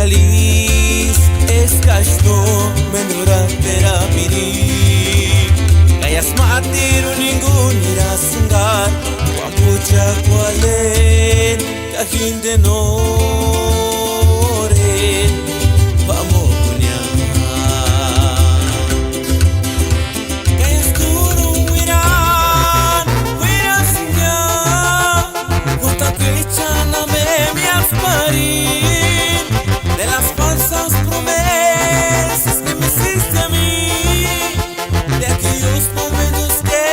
feliz escashno menura terapiri kayas maatiru ningun irasungar wapucha kwalen kahinde nore pamokunya kayas turu wiran wirasnya kota kechana me mi aspari de las falsas promesas que me hiciste a mí, de aquellos momentos que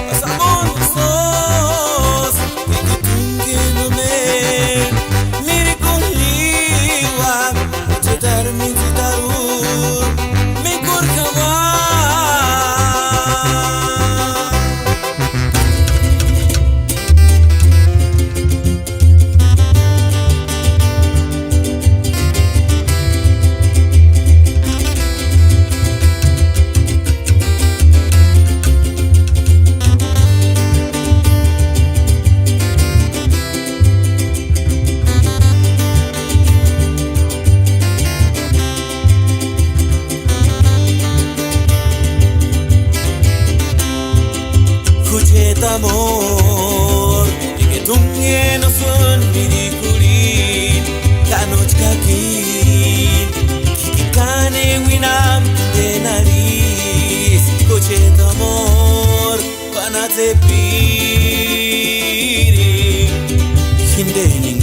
pasamos los dos, de que tú que no me mire con liwa, tratar mi citarur, mi corcava. Amor, y que tú no son ridiculin, canoch kakin, kikikane winam de nariz, coche de amor, panate piri, hindeni